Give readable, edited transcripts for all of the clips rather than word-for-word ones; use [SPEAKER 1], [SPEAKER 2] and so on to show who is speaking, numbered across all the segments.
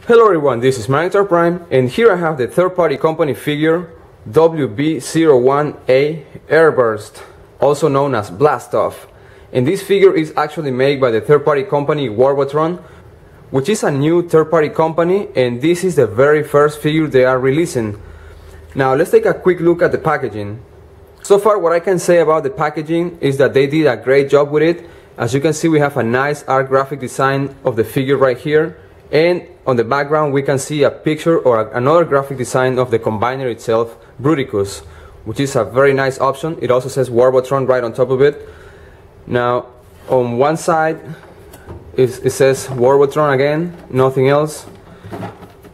[SPEAKER 1] Hello everyone, this is Magnetar Prime, and here I have the third-party company figure WB-01A Airburst, also known as Blastoff. And this figure is actually made by the third-party company Warbotron, which is a new third-party company, and this is the very first figure they are releasing. Now let's take a quick look at the packaging. So far what I can say about the packaging is that they did a great job with it. As you can see, we have a nice art graphic design of the figure right here, and on the background we can see a picture or another graphic design of the combiner itself, Bruticus, which is a very nice option. It also says Warbotron right on top of it. Now on one side it says Warbotron again, nothing else.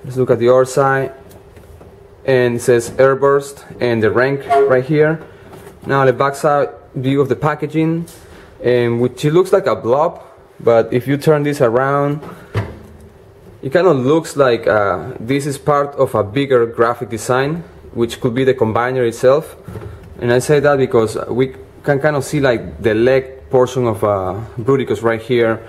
[SPEAKER 1] Let's look at the other side, and it says Airburst and the rank right here. Now the backside view of the packaging, and which it looks like a blob, but if you turn this around, it kind of looks like this is part of a bigger graphic design, which could be the combiner itself. And I say that because we can kind of see like the leg portion of Bruticus right here.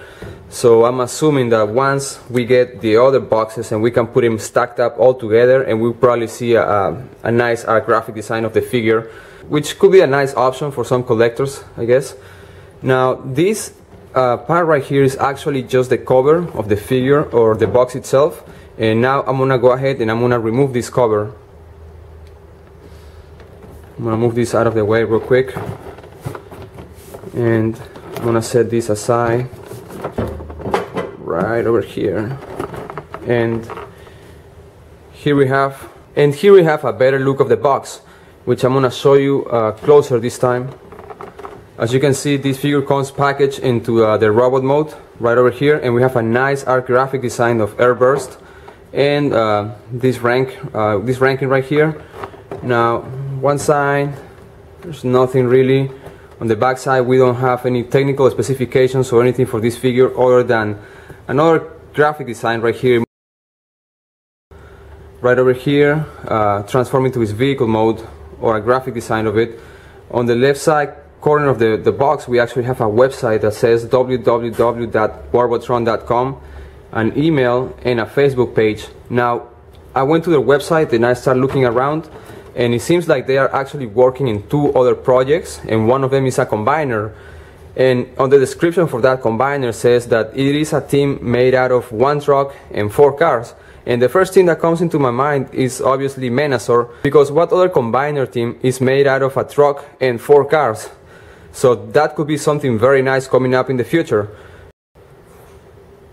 [SPEAKER 1] So I'm assuming that once we get the other boxes and we can put them stacked up all together, and we'll probably see a nice graphic design of the figure, which could be a nice option for some collectors, I guess. Now this part right here is actually just the cover of the figure or the box itself, and now I'm gonna go ahead and I'm gonna remove this cover. I'm gonna move this out of the way real quick, and I'm gonna set this aside right over here, and here we have a better look of the box, which I'm gonna show you closer this time. As you can see, this figure comes packaged into the robot mode right over here, and we have a nice art graphic design of Airburst and this ranking right here. Now one side, there's nothing really. On the back side we don't have any technical specifications or anything for this figure other than another graphic design right here, right over here, transforming to his vehicle mode, or a graphic design of it. On the left side corner of the box we actually have a website that says www.warbotron.com, an email, and a Facebook page. Now I went to their website and I started looking around, and it seems like they are actually working in two other projects, and one of them is a combiner. And on the description for that combiner says that it is a team made out of one truck and 4 cars. And the first thing that comes into my mind is obviously Menasor, because what other combiner team is made out of a truck and 4 cars? So that could be something very nice coming up in the future.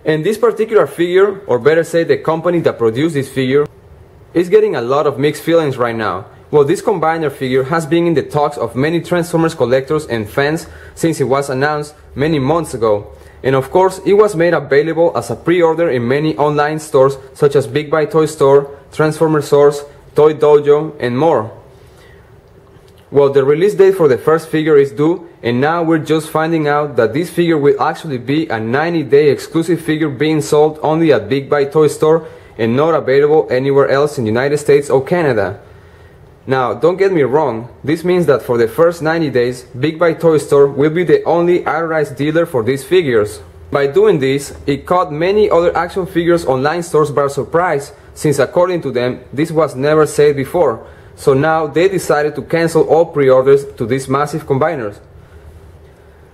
[SPEAKER 1] And this particular figure, or better say the company that produced this figure, is getting a lot of mixed feelings right now. Well, this combiner figure has been in the talks of many Transformers collectors and fans since it was announced many months ago. And of course, it was made available as a pre-order in many online stores such as Big Buy Toy Store, Transformer Source, Toy Dojo, and more. Well, the release date for the first figure is due, and now we're just finding out that this figure will actually be a 90-day exclusive figure being sold only at Big Buy Toy Store and not available anywhere else in the United States or Canada. Now, don't get me wrong, this means that for the first 90 days, Big Buy Toy Store will be the only authorized dealer for these figures. By doing this, it caught many other action figures online stores by surprise, since according to them, this was never said before. So now they decided to cancel all pre-orders to these massive combiners.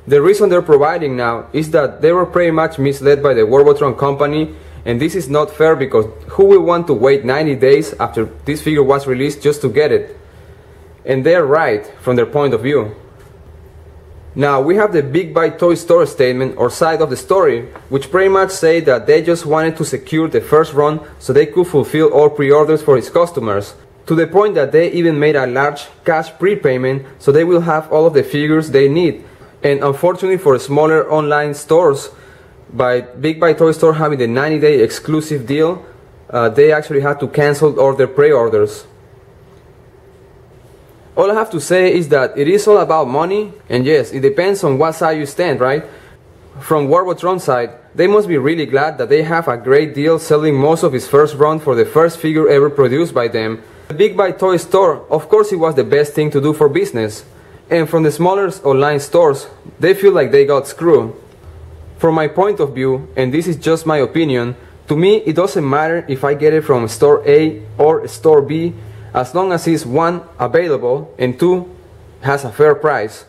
[SPEAKER 1] The reason they're providing now is that they were pretty much misled by the Warbotron company, and this is not fair because who will want to wait 90 days after this figure was released just to get it? And they're right from their point of view. Now we have the Big Buy Toy Store statement or side of the story, which pretty much say that they just wanted to secure the first run so they could fulfill all pre-orders for its customers, to the point that they even made a large cash prepayment so they will have all of the figures they need. And unfortunately for smaller online stores, by Big Buy Toy Store having the 90-day exclusive deal, they actually had to cancel all their pre-orders. All I have to say is that it is all about money, and yes, it depends on what side you stand, right? From Warbotron's side, they must be really glad that they have a great deal selling most of his first run for the first figure ever produced by them. The Big Buy Toy Store, of course it was the best thing to do for business. And from the smaller online stores, they feel like they got screwed. From my point of view, and this is just my opinion, To me, it doesn't matter if I get it from store A or store B, as long as it's one, available, and two, has a fair price.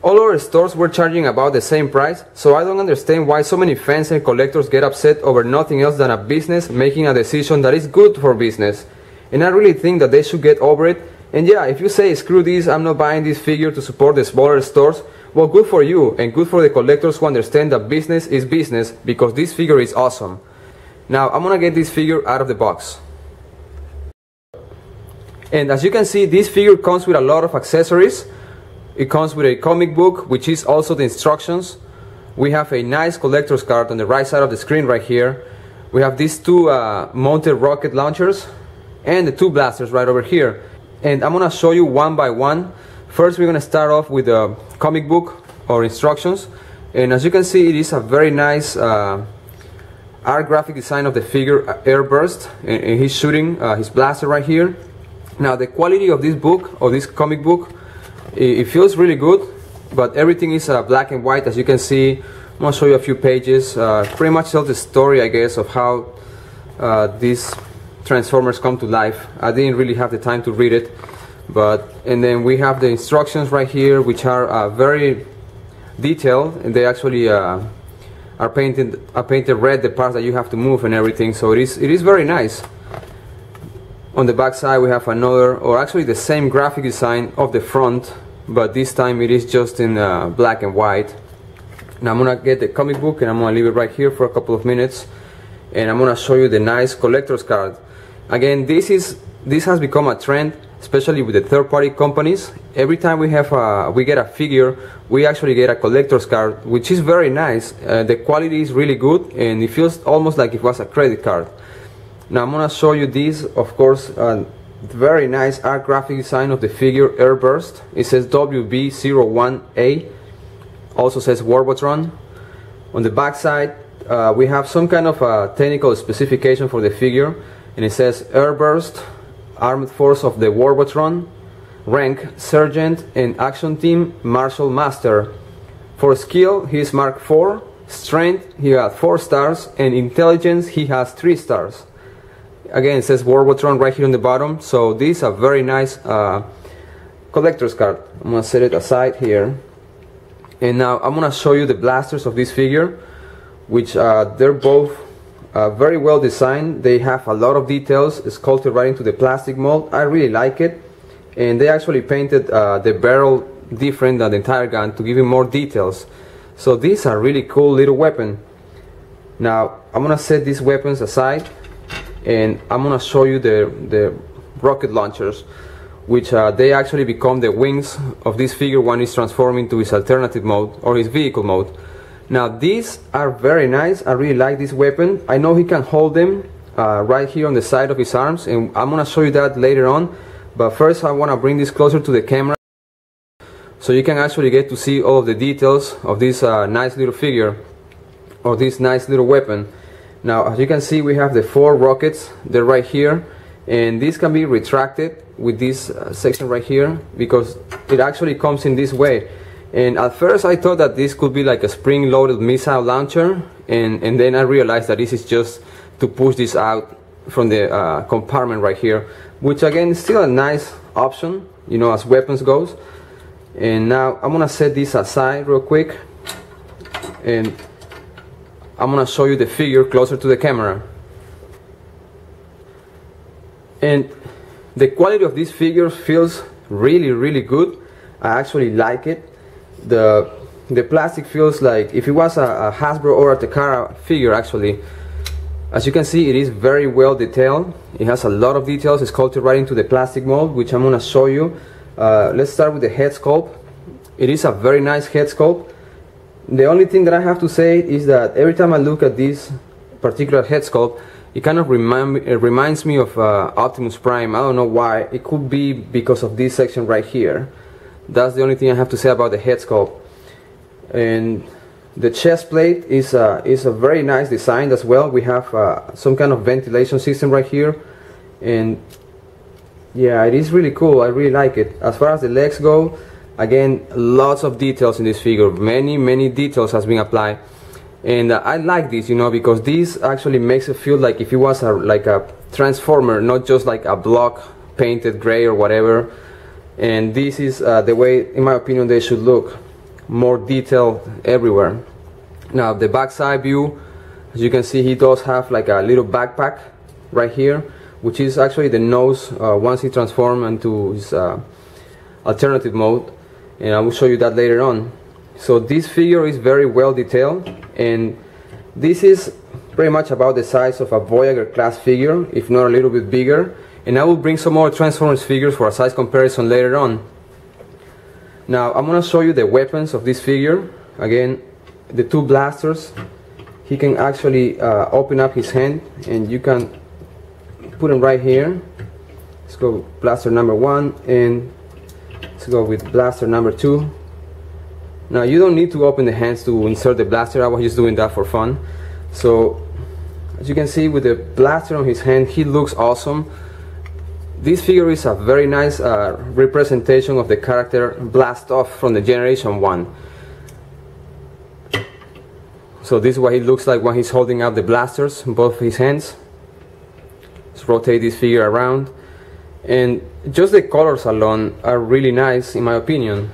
[SPEAKER 1] All our stores were charging about the same price, so I don't understand why so many fans and collectors get upset over nothing else than a business making a decision that is good for business. And I really think that they should get over it. And yeah, if you say, screw this, I'm not buying this figure to support the smaller stores, well, good for you, and good for the collectors who understand that business is business, because this figure is awesome. Now, I'm gonna get this figure out of the box. And as you can see, this figure comes with a lot of accessories. It comes with a comic book, which is also the instructions. We have a nice collector's card on the right side of the screen right here. We have these two mounted rocket launchers and the two blasters right over here. And I'm gonna show you one by one. First, we're gonna start off with the comic book or instructions. And as you can see, it is a very nice art graphic design of the figure Airburst. And he's shooting his blaster right here. Now, the quality of this book, or this comic book, it feels really good, but everything is black and white. As you can see, I'm going to show you a few pages. Pretty much tells the story, I guess, of how these Transformers come to life. I didn't really have the time to read it, and then we have the instructions right here, which are very detailed, and they actually are painted red, the parts that you have to move and everything. So it is very nice. On the back side, we have another, or actually the same graphic design of the front, but this time it is just in black and white. Now I'm gonna get the comic book and I'm gonna leave it right here for a couple of minutes, and I'm gonna show you the nice collector's card. Again, this has become a trend, especially with the third-party companies. Every time we get a figure, we actually get a collector's card, which is very nice. The quality is really good, and it feels almost like it was a credit card. Now I'm gonna show you this, of course. Very nice art graphic design of the figure Airburst. It says WB-01A, also says Warbotron. On the back side, we have some kind of technical specification for the figure, and it says Airburst, Armed Force of the Warbotron, rank Sergeant, and Action Team Marshal Master. For skill, he is Mark 4, strength, he has 4 stars, and intelligence, he has 3 stars. Again, it says Warbotron right here on the bottom. So this is a very nice collector's card. I'm gonna set it aside here, and now I'm gonna show you the blasters of this figure, which they're both very well designed. They have a lot of details sculpted right into the plastic mold. I really like it, and they actually painted the barrel different than the entire gun to give it more details. So these are really cool little weapon. Now I'm gonna set these weapons aside, and I'm gonna show you the rocket launchers, which they actually become the wings of this figure when it's transformed into his alternative mode or his vehicle mode. Now these are very nice. I really like this weapon. I know he can hold them right here on the side of his arms, and I'm gonna show you that later on. But first I wanna bring this closer to the camera so you can actually get to see all of the details of this nice little figure, or this nice little weapon. Now, as you can see, we have the 4 rockets. They're right here, and this can be retracted with this section right here, because it actually comes in this way. And at first I thought that this could be like a spring-loaded missile launcher, and then I realized that this is just to push this out from the compartment right here, which again is still a nice option, you know, as weapons goes. And now I'm gonna set this aside real quick, and I'm gonna show you the figure closer to the camera. And the quality of this figure feels really good. I actually like it. The plastic feels like if it was a Hasbro or a Takara figure. Actually, as you can see, it is very well detailed. It has a lot of details. It's sculpted right into the plastic mold, which I'm gonna show you. Let's start with the head sculpt. It is a very nice head sculpt. The only thing that I have to say is that every time I look at this particular head sculpt, it kind of reminds me of Optimus Prime. I don't know why. It could be because of this section right here. That's the only thing I have to say about the head sculpt. And the chest plate is a very nice design as well. We have some kind of ventilation system right here, and yeah, it is really cool. I really like it. As far as the legs go, again, lots of details in this figure. Many details has been applied. And I like this, you know, because this actually makes it feel like if it was like a transformer, not just like a block painted gray or whatever. And this is the way, in my opinion, they should look, more detailed everywhere. Now the backside view, as you can see, he does have like a little backpack right here, which is actually the nose once he transforms into his alternative mode, and I will show you that later on. So this figure is very well detailed, and this is pretty much about the size of a Voyager class figure, if not a little bit bigger. And I will bring some more Transformers figures for a size comparison later on. Now I'm gonna show you the weapons of this figure. Again, the two blasters. He can actually open up his hand, and you can put him right here. Let's go with blaster number 1, and let's go with blaster number 2. Now you don't need to open the hands to insert the blaster. I was just doing that for fun. So as you can see, with the blaster on his hand, he looks awesome. This figure is a very nice representation of the character Blast Off from the Generation 1. So this is what he looks like when he's holding out the blasters in both his hands. Let's rotate this figure around. And just the colors alone are really nice, in my opinion.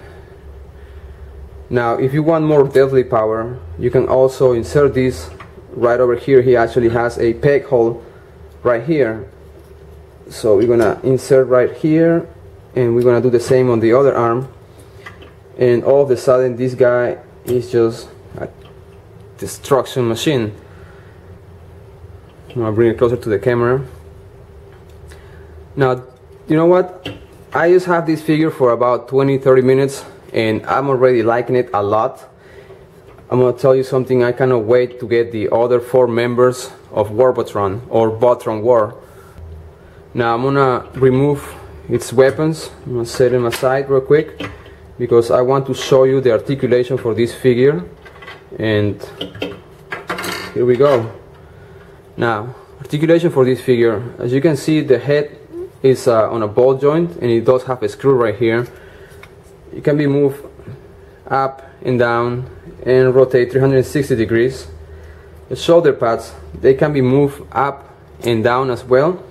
[SPEAKER 1] Now if you want more deadly power, you can also insert this right over here. He actually has a peg hole right here. So we're gonna insert right here, and we're gonna do the same on the other arm, and all of a sudden this guy is just a destruction machine. I'm gonna bring it closer to the camera. Now, you know what? I just have this figure for about 20-30 minutes, and I'm already liking it a lot. I'm gonna tell you something, I cannot wait to get the other 4 members of Warbotron, or Botron War. Now I'm gonna remove its weapons. I'm gonna set them aside real quick, because I want to show you the articulation for this figure. And here we go. Now, articulation for this figure. As you can see, the head is on a ball joint, and it does have a screw right here. It can be moved up and down and rotate 360 degrees. The shoulder pads, they can be moved up and down as well,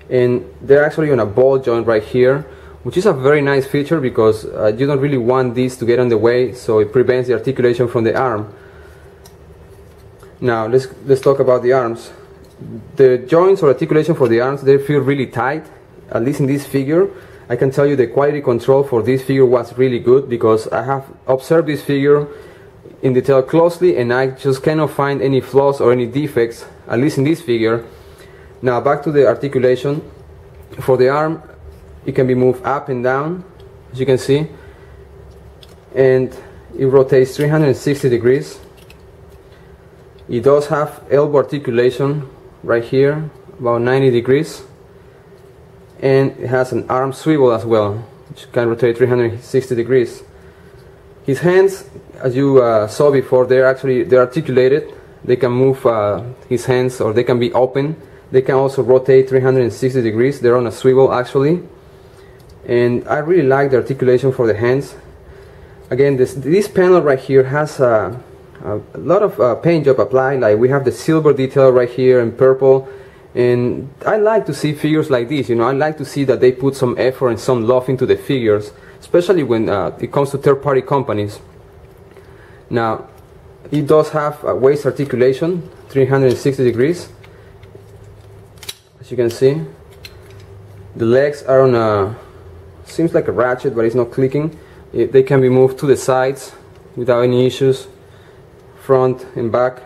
[SPEAKER 1] and they're actually on a ball joint right here, which is a very nice feature, because you don't really want this to get on the way, so it prevents the articulation from the arm. Now let's talk about the arms. The joints or articulation for the arms, they feel really tight, at least in this figure. I can tell you the quality control for this figure was really good, because I have observed this figure in detail closely, and I just cannot find any flaws or any defects, at least in this figure. Now back to the articulation. For the arm, it can be moved up and down, as you can see, and it rotates 360 degrees. It does have elbow articulation right here, about 90 degrees, and it has an arm swivel as well, which can rotate 360 degrees. His hands, as you saw before, they're articulated. They can move his hands, or they can be open. They can also rotate 360 degrees. They're on a swivel actually, and I really like the articulation for the hands. Again, this panel right here has a lot of paint job applied. Like, we have the silver detail right here and purple, and I like to see figures like this. You know, I like to see that they put some effort and some love into the figures, especially when it comes to third-party companies. Now, it does have a waist articulation, 360 degrees. As you can see, the legs are on a, seems like a ratchet, but it's not clicking. They can be moved to the sides without any issues, front and back.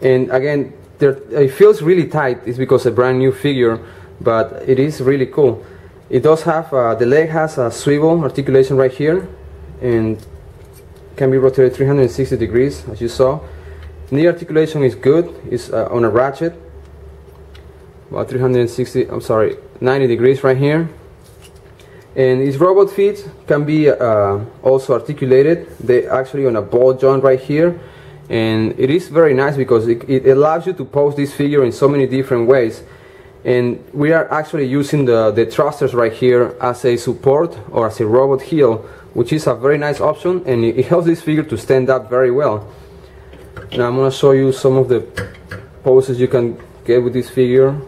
[SPEAKER 1] And again, it feels really tight. It's because a brand new figure, but it is really cool. It does have, the leg has a swivel articulation right here, and can be rotated 360 degrees, as you saw. Knee articulation is good. It's on a ratchet, about 90 degrees right here. And his robot feet can be also articulated. They're actually on a ball joint right here, and it is very nice because it allows you to pose this figure in so many different ways. And we are actually using the thrusters right here as a support, or as a robot heel, which is a very nice option, and it helps this figure to stand up very well. Now I'm gonna show you some of the poses you can get with this figure.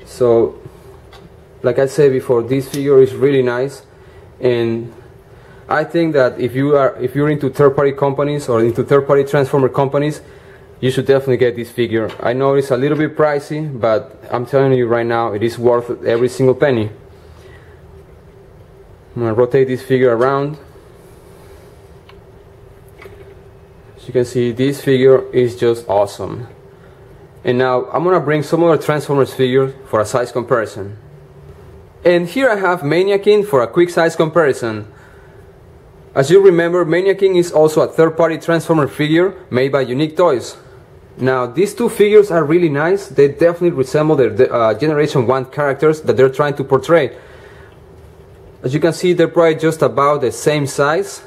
[SPEAKER 1] So like I said before, this figure is really nice, and I think that if you're into third-party companies or into third-party transformer companies, you should definitely get this figure. I know it's a little bit pricey, but I'm telling you right now, it is worth every single penny. I'm gonna rotate this figure around. As you can see, this figure is just awesome. And now I'm gonna bring some other Transformers figures for a size comparison. And here I have Maniaking for a quick size comparison. As you remember, Maniaking is also a third-party Transformer figure made by Unique Toys. Now these two figures are really nice. They definitely resemble the Generation 1 characters that they're trying to portray. As you can see, they're probably just about the same size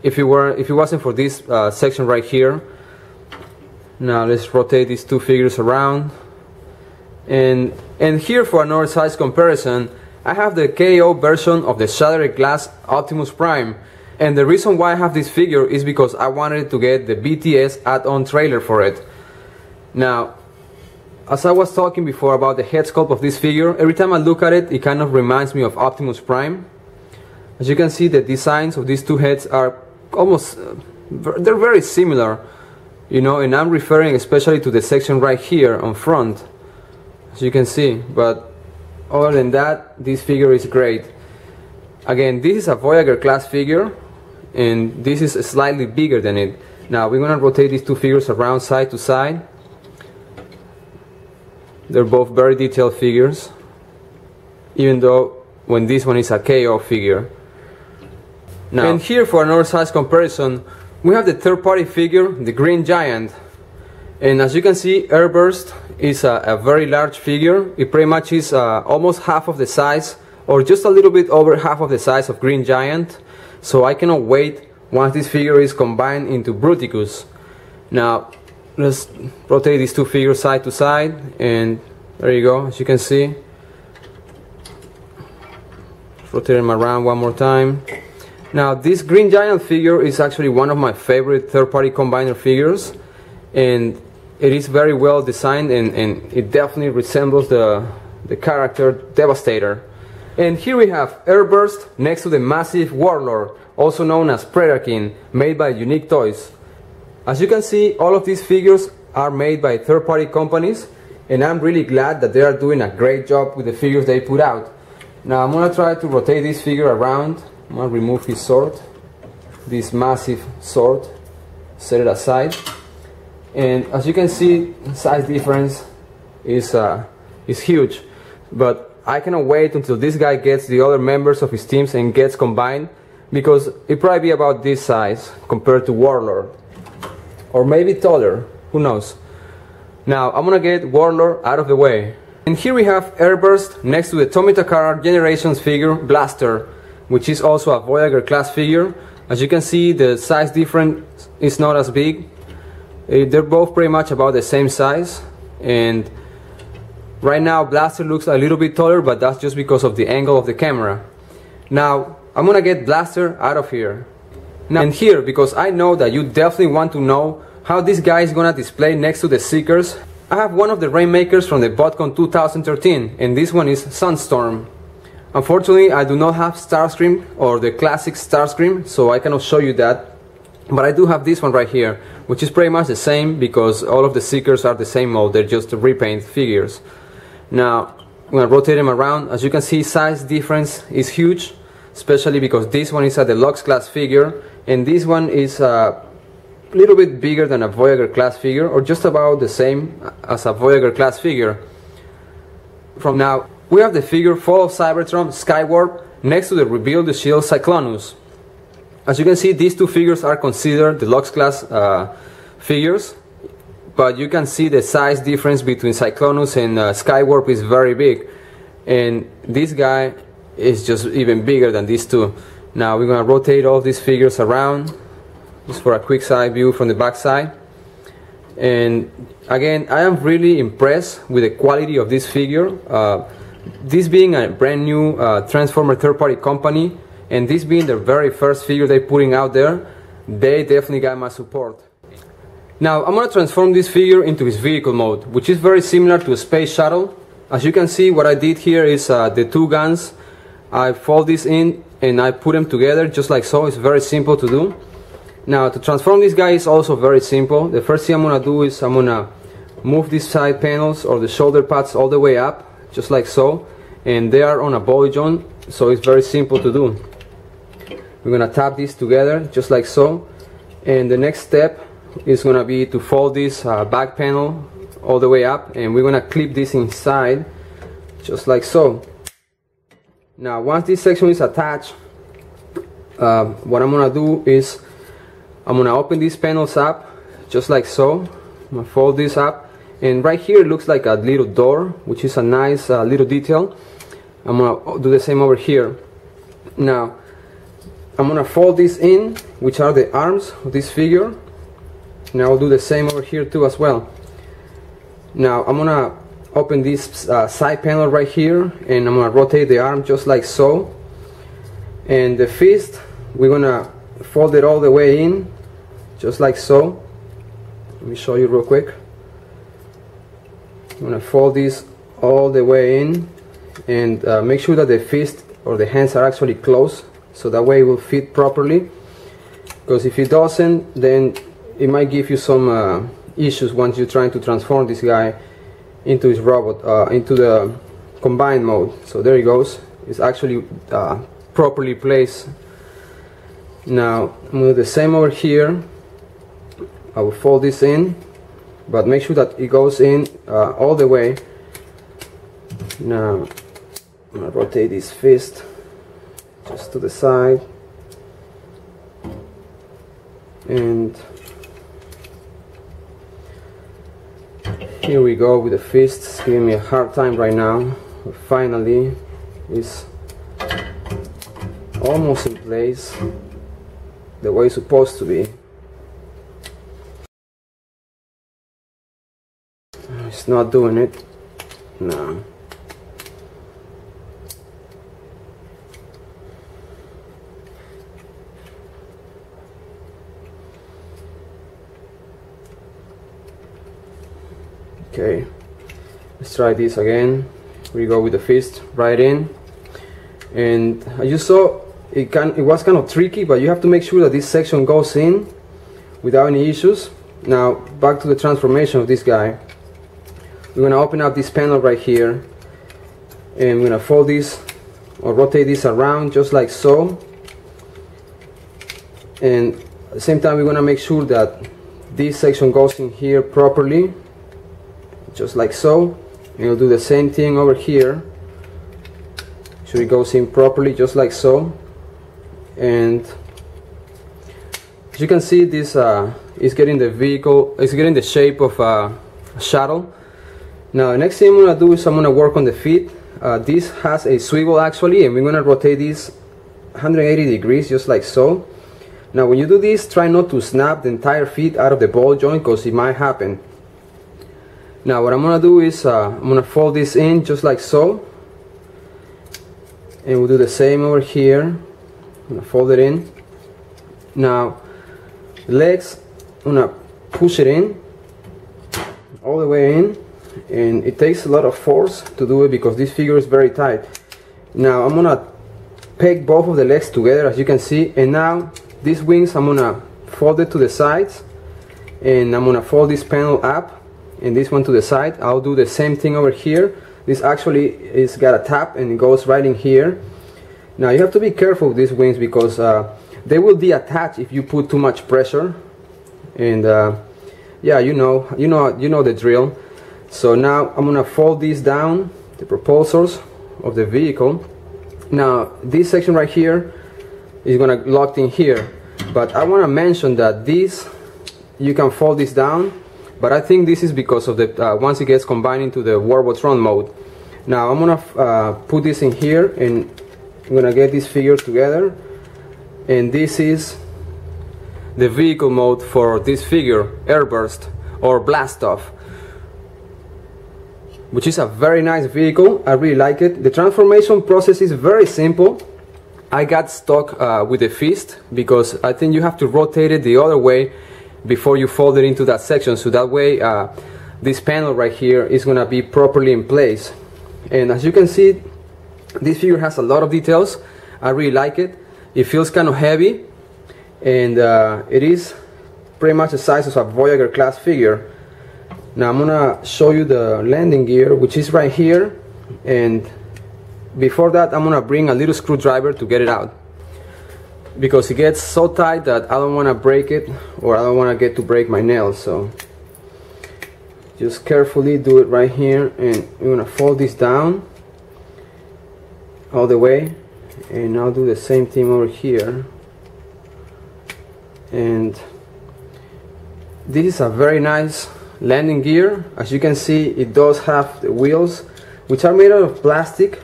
[SPEAKER 1] if it wasn't for this section right here. Now let's rotate these two figures around. And here for another size comparison, I have the KO version of the Shattered Glass Optimus Prime. And the reason why I have this figure is because I wanted to get the BTS add-on trailer for it. Now, as I was talking before about the head sculpt of this figure, every time I look at it, it kind of reminds me of Optimus Prime. As you can see, the designs of these two heads are almost, they're very similar, you know, and I'm referring especially to the section right here on front, as you can see. But other than that, this figure is great. Again, this is a Voyager class figure, and this is slightly bigger than it. Now we're gonna rotate these two figures around side to side. They're both very detailed figures, even though when this one is a KO figure. Now, and here for another size comparison, we have the third-party figure, the Green Giant. And as you can see, Airburst is a very large figure. It pretty much is almost half of the size, or just a little bit over half of the size of Green Giant. So I cannot wait once this figure is combined into Bruticus. Now let's rotate these two figures side to side, and there you go. As you can see, rotate them around one more time. Now this Green Giant figure is actually one of my favorite third-party combiner figures, and it is very well designed, and it definitely resembles the character Devastator. And here we have Airburst next to the massive Warlord, also known as Predator, made by Unique Toys. As you can see, all of these figures are made by third-party companies, and I'm really glad that they are doing a great job with the figures they put out. Now I'm gonna try to rotate this figure around. I'm gonna remove his sword, this massive sword, set it aside. And as you can see, size difference is huge, but I cannot wait until this guy gets the other members of his teams and gets combined, because it probably be about this size compared to Warlord, or maybe taller, who knows. Now I'm gonna get Warlord out of the way. And here we have Airburst next to the Tommy Takara Generations figure Blaster, which is also a Voyager class figure. As you can see, the size difference is not as big. They're both pretty much about the same size, and right now Blaster looks a little bit taller, but that's just because of the angle of the camera. Now I'm gonna get Blaster out of here. Now, and here, because I know that you definitely want to know how this guy is gonna display next to the Seekers, I have one of the Rainmakers from the BotCon 2013, and this one is Sunstorm. Unfortunately, I do not have Starscream or the classic Starscream, so I cannot show you that. But I do have this one right here, which is pretty much the same, because all of the Seekers are the same mold, they're just repaint figures. Now I'm gonna rotate them around. As you can see, size difference is huge, especially because this one is a deluxe class figure, and this one is a little bit bigger than a Voyager class figure, or just about the same as a Voyager class figure. From now, we have the figure Fall of Cybertron Skywarp next to the Rebuild the Shield Cyclonus. As you can see, these two figures are considered deluxe class figures, but you can see the size difference between Cyclonus and Skywarp is very big, and this guy is just even bigger than these two. Now we're gonna rotate all these figures around just for a quick side view from the back side. And again, I am really impressed with the quality of this figure. This being a brand new Transformer third-party company, and this being the very first figure they're putting out there, they definitely got my support. Now I'm going to transform this figure into his vehicle mode, which is very similar to a space shuttle. As you can see, what I did here is the two guns, I fold this in and I put them together just like so. It's very simple to do. Now to transform this guy is also very simple. The first thing I'm going to do is I'm going to move these side panels or the shoulder pads all the way up, just like so, and they are on a ball joint, so it's very simple to do. We're going to tap these together just like so, and the next step is going to be to fold this back panel all the way up, and we're going to clip this inside just like so. Now once this section is attached, what I'm going to do is I'm going to open these panels up just like so. I'm going to fold this up, and right here it looks like a little door, which is a nice little detail. I'm going to do the same over here. Now I'm going to fold this in, which are the arms of this figure. Now I'll do the same over here too as well. Now I'm going to open this side panel right here, and I'm going to rotate the arm just like so. And the fist, we're going to fold it all the way in just like so. Let me show you real quick. I'm going to fold this all the way in, and make sure that the fist or the hands are actually closed, so that way it will fit properly, because if it doesn't, then it might give you some issues once you're trying to transform this guy into his robot, into the combined mode. So there he goes. It's actually properly placed. Now I'm going to do the same over here. I will fold this in, but make sure that it goes in all the way. Now I'm going to rotate this fist just to the side, and here we go with the fist. It's giving me a hard time right now, but finally it's almost in place the way it's supposed to be. It's not doing it. No. Okay, let's try this again. We go with the fist right in, and as you saw, it was kind of tricky, but you have to make sure that this section goes in without any issues. Now back to the transformation of this guy. We're going to open up this panel right here, and we're going to fold this or rotate this around just like so, and at the same time we're going to make sure that this section goes in here properly just like so, and we'll do the same thing over here. So it goes in properly just like so, and as you can see, this is getting the vehicle, it's getting the shape of a shuttle. Now the next thing I'm going to do is I'm going to work on the feet. This has a swivel actually, and we're going to rotate this 180 degrees just like so. Now when you do this, try not to snap the entire feet out of the ball joint, because it might happen. Now what I'm going to do is I'm going to fold this in just like so, and we'll do the same over here. I'm going to fold it in. Now the legs, I'm going to push it in all the way in, and it takes a lot of force to do it because this figure is very tight. Now I'm gonna peg both of the legs together, as you can see, and now these wings I'm gonna fold it to the sides, and I'm gonna fold this panel up and this one to the side. I'll do the same thing over here. This actually is got a tap and it goes right in here. Now you have to be careful with these wings because they will detach if you put too much pressure, and yeah, you know the drill. So now I'm gonna fold these down, the propulsors of the vehicle. Now this section right here is gonna lock in here, but I want to mention that this, you can fold this down, but I think this is because of the once it gets combined into the Warbotron mode. Now I'm gonna put this in here, and I'm gonna get this figure together, and this is the vehicle mode for this figure, Airburst or Blast Off, which is a very nice vehicle. I really like it. The transformation process is very simple. I got stuck with the fist because I think you have to rotate it the other way, before you fold it into that section, so that way this panel right here is gonna be properly in place. And as you can see, this figure has a lot of details. I really like it. It feels kind of heavy, and it is pretty much the size of a Voyager class figure. Now I'm gonna show you the landing gear, which is right here, and before that I'm gonna bring a little screwdriver to get it out, because it gets so tight that I don't want to break it, or I don't want to get to break my nails. So just carefully do it right here, and you're gonna fold this down all the way, and I'll do the same thing over here. And this is a very nice landing gear. As you can see, it does have the wheels, which are made out of plastic,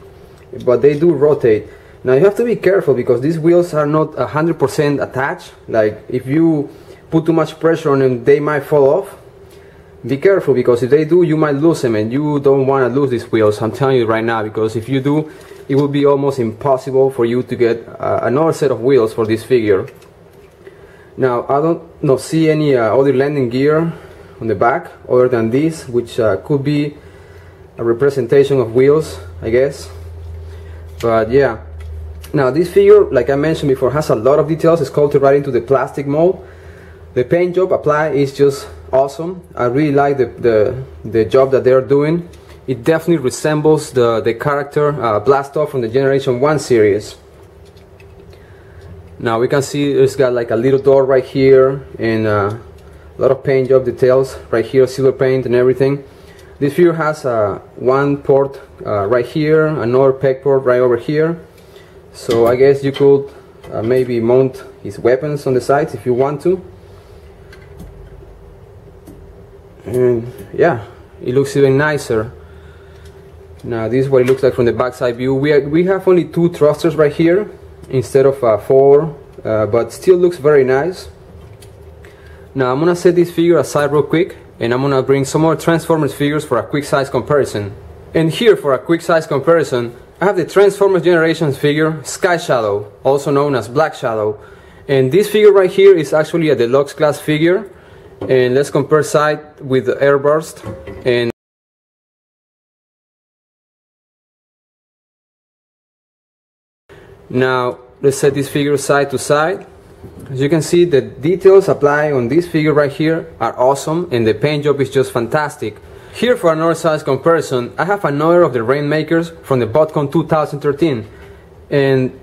[SPEAKER 1] but they do rotate. Now you have to be careful, because these wheels are not 100% attached. Like, if you put too much pressure on them, they might fall off. Be careful, because if they do, you might lose them, and you don't want to lose these wheels. I'm telling you right now, because if you do, it will be almost impossible for you to get another set of wheels for this figure. Now I don't see any other landing gear on the back other than this, which could be a representation of wheels, I guess. But yeah. Now this figure, like I mentioned before, has a lot of details. It's sculpted right into the plastic mold. The paint job applied is just awesome. I really like the job that they're doing. It definitely resembles the character Blastoff from the Generation 1 series. Now we can see it's got like a little door right here, and a lot of paint job details right here, silver paint and everything. This figure has one port right here, another peg port right over here. So I guess you could maybe mount his weapons on the sides if you want to. And yeah, it looks even nicer. Now this is what it looks like from the backside view. We have only 2 thrusters right here instead of 4, but still looks very nice. Now I'm gonna set this figure aside real quick, and I'm gonna bring some more Transformers figures for a quick size comparison. And here, for a quick size comparison, I have the Transformers Generations figure Sky Shadow, also known as Black Shadow. And this figure right here is actually a deluxe class figure. And let's compare side with the Airburst. And now let's set this figure side to side. As you can see, the details applied on this figure right here are awesome, and the paint job is just fantastic. Here, for another size comparison, I have another of the Rainmakers from the BotCon 2013. And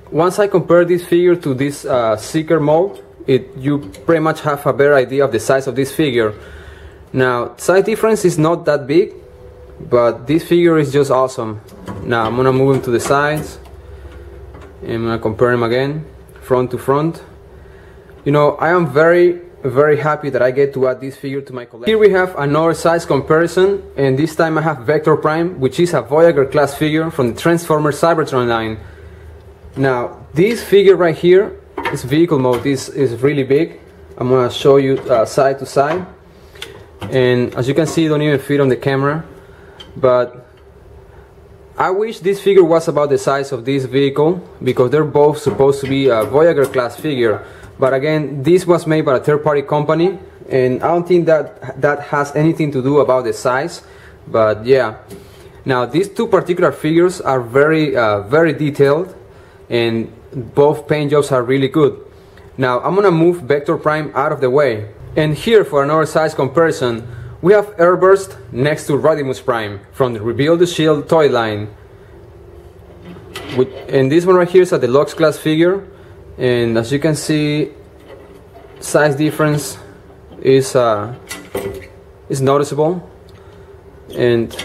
[SPEAKER 1] once I compare this figure to this Seeker mold, you pretty much have a better idea of the size of this figure. Now, size difference is not that big, but this figure is just awesome. Now I'm gonna move him to the sides, and I'm gonna compare him again, front to front. You know, I am very happy that I get to add this figure to my collection. Here we have another size comparison, and this time I have Vector Prime, which is a Voyager class figure from the Transformers Cybertron line. Now this figure right here, this vehicle mode is really big. I'm gonna show you side to side, and as you can see, it don't even fit on the camera, but I wish this figure was about the size of this vehicle, because they're both supposed to be a Voyager class figure. But again, this was made by a third-party company, and I don't think that has anything to do about the size. But yeah, now these 2 particular figures are very detailed, and both paint jobs are really good. Now I'm gonna move Vector Prime out of the way, and here, for another size comparison, we have Airburst next to Optimus Prime from the Rebuild the Shield toy line. And this one right here is a deluxe class figure, and as you can see, size difference is noticeable. And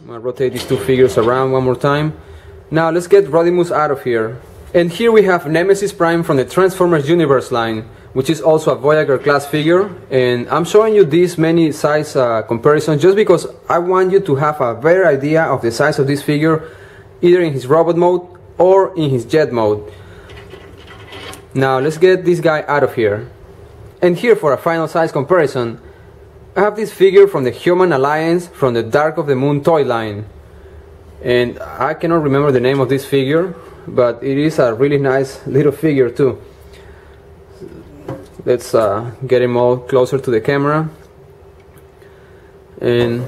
[SPEAKER 1] I'm gonna rotate these 2 figures around one more time. Now let's get Rodimus out of here. And here we have Nemesis Prime from the Transformers Universe line, which is also a Voyager class figure. And I'm showing you these many size comparisons just because I want you to have a better idea of the size of this figure, either in his robot mode or in his jet mode. Now let's get this guy out of here. And here, for a final size comparison, I have this figure from the Human Alliance from the Dark of the Moon toy line. And I cannot remember the name of this figure, but it is a really nice little figure too. Let's get him all closer to the camera. And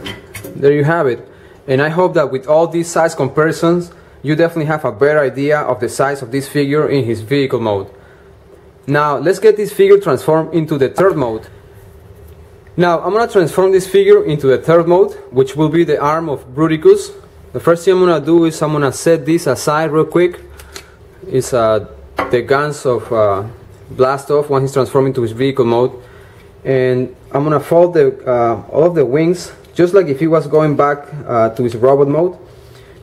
[SPEAKER 1] there you have it. And I hope that with all these size comparisons, you definitely have a better idea of the size of this figure in his vehicle mode. Now let's get this figure transformed into the third mode. Now I'm gonna transform this figure into the third mode, which will be the arm of Bruticus. The first thing I'm gonna do is I'm gonna set this aside real quick. It's the guns of blast off when he's transformed into his vehicle mode. And I'm gonna fold all of the wings, just like if he was going back to his robot mode.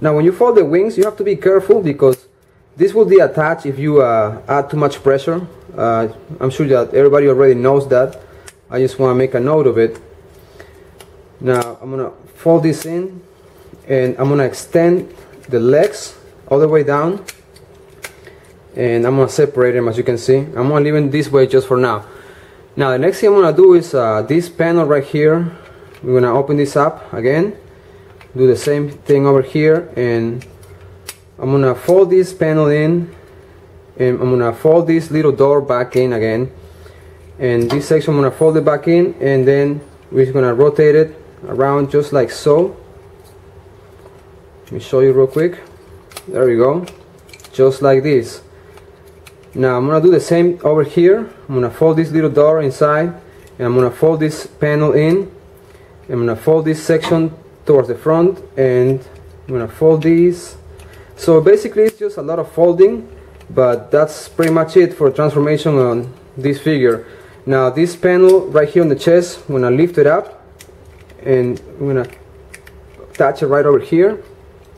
[SPEAKER 1] Now when you fold the wings, you have to be careful because this will detach if you add too much pressure. I'm sure that everybody already knows that. I just want to make a note of it. Now I'm gonna fold this in, and I'm gonna extend the legs all the way down, and I'm gonna separate them. As you can see, I'm gonna leave it this way just for now. Now the next thing I'm gonna do is this panel right here. We're gonna open this up again, do the same thing over here, and I'm gonna fold this panel in, and I'm gonna fold this little door back in again, and this section I'm gonna fold it back in, and then we're just gonna rotate it around just like so. Let me show you real quick. There we go, just like this. Now I'm gonna do the same over here. I'm gonna fold this little door inside, and I'm gonna fold this panel in. I'm gonna fold this section towards the front, and I'm gonna fold these. So basically it's just a lot of folding, but that's pretty much it for transformation on this figure. Now this panel right here on the chest, I'm gonna lift it up, and I'm gonna attach it right over here,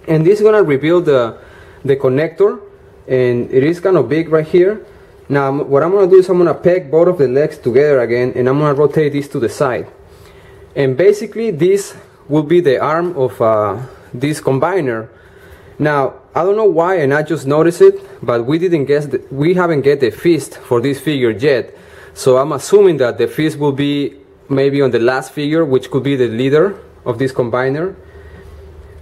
[SPEAKER 1] and this is gonna reveal the connector, and it is kind of big right here. Now what I'm gonna do is I'm gonna peg both of the legs together again, and I'm gonna rotate this to the side, and basically this will be the arm of this combiner. Now I don't know why, and I just noticed it, but we haven't get the fist for this figure yet. So I'm assuming that the fist will be maybe on the last figure, which could be the leader of this combiner.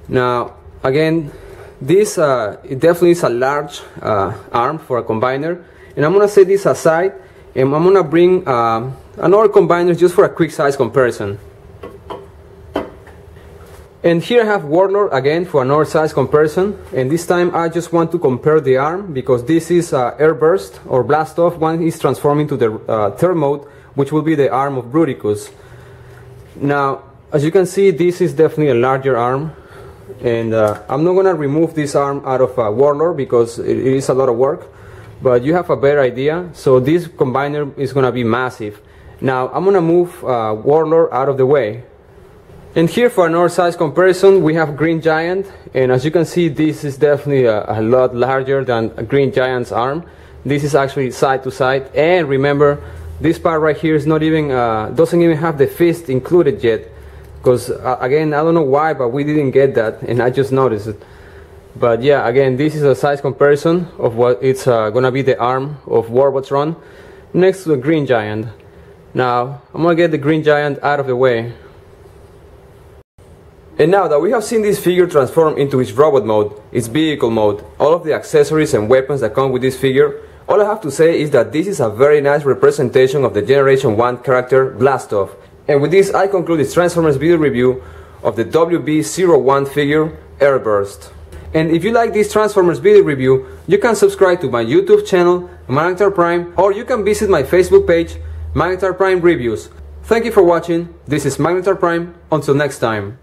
[SPEAKER 1] Now again, this it definitely is a large arm for a combiner, and I'm gonna set this aside, and I'm gonna bring another combiner just for a quick size comparison. And here I have Warlord again for another size comparison, and this time I just want to compare the arm, because this is Airburst or Blast Off when he's transforming to the third mode, which will be the arm of Bruticus. Now as you can see, this is definitely a larger arm, and I'm not gonna remove this arm out of Warlord because it is a lot of work, but you have a better idea. So this combiner is gonna be massive. Now I'm gonna move Warlord out of the way. And here for another size comparison, we have Green Giant, and as you can see, this is definitely a lot larger than a Green Giant's arm. This is actually side to side, and remember, this part right here is not even doesn't even have the fist included yet, because again, I don't know why, but we didn't get that, and I just noticed it. But yeah, again, this is a size comparison of what it's gonna be the arm of Warbotron next to the Green Giant. Now I'm gonna get the Green Giant out of the way. And now that we have seen this figure transform into its robot mode, its vehicle mode, all of the accessories and weapons that come with this figure, all I have to say is that this is a very nice representation of the Generation 1 character Blast Off. And with this I conclude this Transformers video review of the WB-01 figure Airburst. And if you like this Transformers video review, you can subscribe to my YouTube channel, Magnetar Prime, or you can visit my Facebook page, Magnetar Prime Reviews. Thank you for watching. This is Magnetar Prime. Until next time.